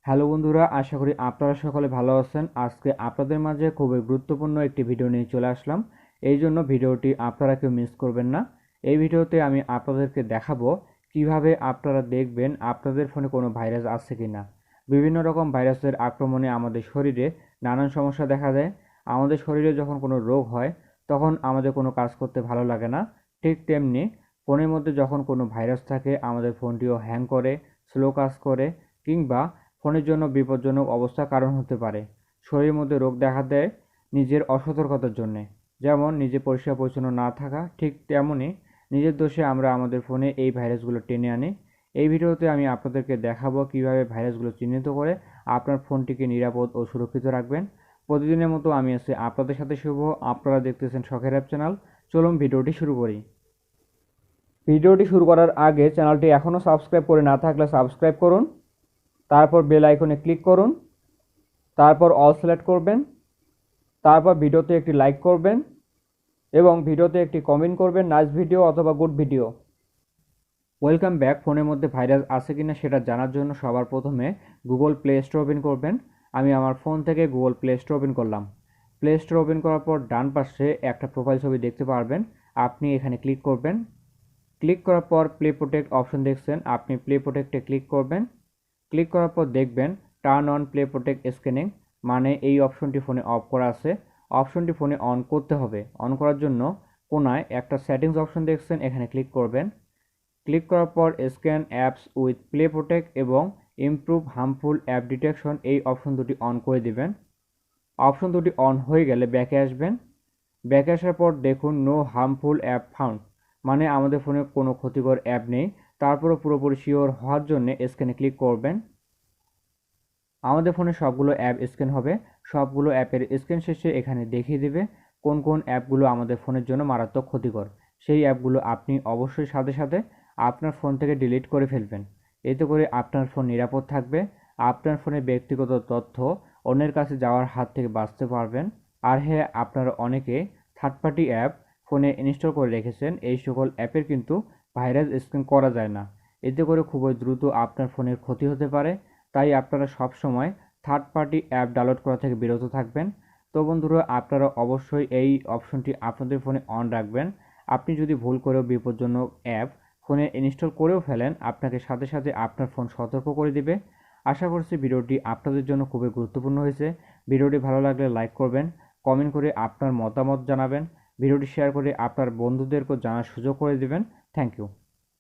Hello বন্ধুরা, আশা করি আপনারা সকলে ভালো আছেন। আজকে আপনাদের মাঝে খুবই গুরুত্বপূর্ণ একটি ভিডিও নিয়ে চলে আসলাম। এই জন্য ভিডিওটি আপনারা কেউ মিস করবেন না। এই ভিডিওতে আমি আপনাদেরকে দেখাবো কিভাবে আপনারা দেখবেন আপনাদের ফোনে কোনো ভাইরাস আছে কিনা। বিভিন্ন রকম ভাইরাসের আক্রমণে আমাদের শরীরে নানান সমস্যা দেখা দেয়। আমাদের শরীরে যখন কোনো রোগ হয় তখন আমাদের কোনো কাজ করতে ভালো লাগে না। ঠিক তেমনি ফোনের মধ্যে যখন কোনো ভাইরাস থাকে আমাদের ফোনটিও হ্যাং করে, স্লো কাজ করে, কিংবা ফোনের জন্য বিপজ্জনক অবস্থার কারণ হতে পারে। শরীরের মধ্যে রোগ দেখা দেয় নিজের অসতর্কতার জন্যে। যেমন নিজে পরিষ্কার পরিচ্ছন্ন না থাকা, ঠিক তেমনই নিজের দোষে আমরা আমাদের ফোনে এই ভাইরাসগুলো টেনে আনি। এই ভিডিওতে আমি আপনাদেরকে দেখাবো কিভাবে ভাইরাসগুলো চিহ্নিত করে আপনার ফোনটিকে নিরাপদ ও সুরক্ষিত রাখবেন। প্রতিদিনের মতো আমি আছি আপনাদের সাথে শুভ। আপনারা দেখতেছেন শখের অ্যাপ চ্যানেল। চলুন ভিডিওটি শুরু করি। ভিডিওটি শুরু করার আগে চ্যানেলটি এখনও সাবস্ক্রাইব করে না থাকলে সাবস্ক্রাইব করুন। তারপর বেল আইকনে ক্লিক করুন। তারপর অল সিলেক্ট করবেন। তারপর ভিডিওতে একটি লাইক করবেন এবং ভিডিওতে একটি কমেন্ট করবেন, নাইস ভিডিও অথবা গুড ভিডিও। Welcome back. ফোনের মধ্যে ভাইরাস আছে কিনা সেটা জানার জন্য সবার প্রথমে গুগল প্লে স্টোর ওপেন করবেন। আমি আমার ফোন থেকে গুগল প্লে স্টোর ওপেন করলাম। প্লে স্টোর ওপেন করার পর ডান পাশে একটা প্রোফাইল ছবি দেখতে পারবেন। আপনি এখানে ক্লিক করবেন। ক্লিক করার পর প্লে প্রোটেক্ট অপশন দেখছেন, আপনি প্লে প্রোটেক্টে ক্লিক করবেন। ক্লিক করার পর দেখবেন turn on play protect scanning, মানে এই অপশনটি ফোনে অফ করা আছে। অপশনটি ফোনে অন করতে হবে। অন করার জন্য কোনায় একটা সেটিংস অপশন দেখছেন, এখানে ক্লিক করবেন। ক্লিক করার পর scan apps with play protect এবং ইমপ্রুভ হার্মফুল অ্যাপ ডিটেকশন এই অপশন দুটি অন করে দিবেন। অপশন দুটি অন হয়ে গেলে ব্যাকে আসবেন। ব্যাকে আসার পর দেখুন নো হার্মফুল অ্যাপ ফাউন্ড, মানে আমাদের ফোনে কোনো ক্ষতিকর অ্যাপ নেই। তারপরও পুরোপুরি শিওর হওয়ার জন্য স্ক্যানে ক্লিক করবেন। আমাদের ফোনে সবগুলো অ্যাপ স্ক্যান হবে। সবগুলো অ্যাপের স্ক্যান শেষে এখানে দেখিয়ে দেবে কোন কোন অ্যাপগুলো আমাদের ফোনের জন্য মারাত্মক ক্ষতিকর। সেই অ্যাপগুলো আপনি অবশ্যই সাথে সাথে আপনার ফোন থেকে ডিলিট করে ফেলবেন। এতে করে আপনার ফোন নিরাপদ থাকবে। আপনার ফোনের ব্যক্তিগত তথ্য অন্যের কাছে যাওয়ার হাত থেকে বাঁচতে পারবেন। আর হ্যাঁ, আপনারা অনেকে থার্ড পার্টি অ্যাপ ফোনে ইনস্টল করে রেখেছেন। এই সকল অ্যাপের কিন্তু ভাইরাস স্ক্যান করা যায় না। এতে করে খুবই দ্রুত আপনার ফোনের ক্ষতি হতে পারে। তাই আপনারা সব সময় থার্ড পার্টি অ্যাপ ডাউনলোড করা থেকে বিরত থাকবেন। তো বন্ধুরা, আপনারা অবশ্যই এই অপশনটি আপনাদের ফোনে অন রাখবেন। আপনি যদি ভুল করেও বিপজ্জনক অ্যাপ ফোনে ইনস্টল করেও ফেলেন, আপনাকে সাথে সাথে আপনার ফোন সতর্ক করে দিবে। আশা করছি ভিডিওটি আপনাদের জন্য খুবই গুরুত্বপূর্ণ হয়েছে। ভিডিওটি ভালো লাগলে লাইক করবেন, কমেন্ট করে আপনার মতামত জানাবেন, ভিডিওটি শেয়ার করে আপনার বন্ধুদেরকেও জানার সুযোগ করে দিবেন। Thank you.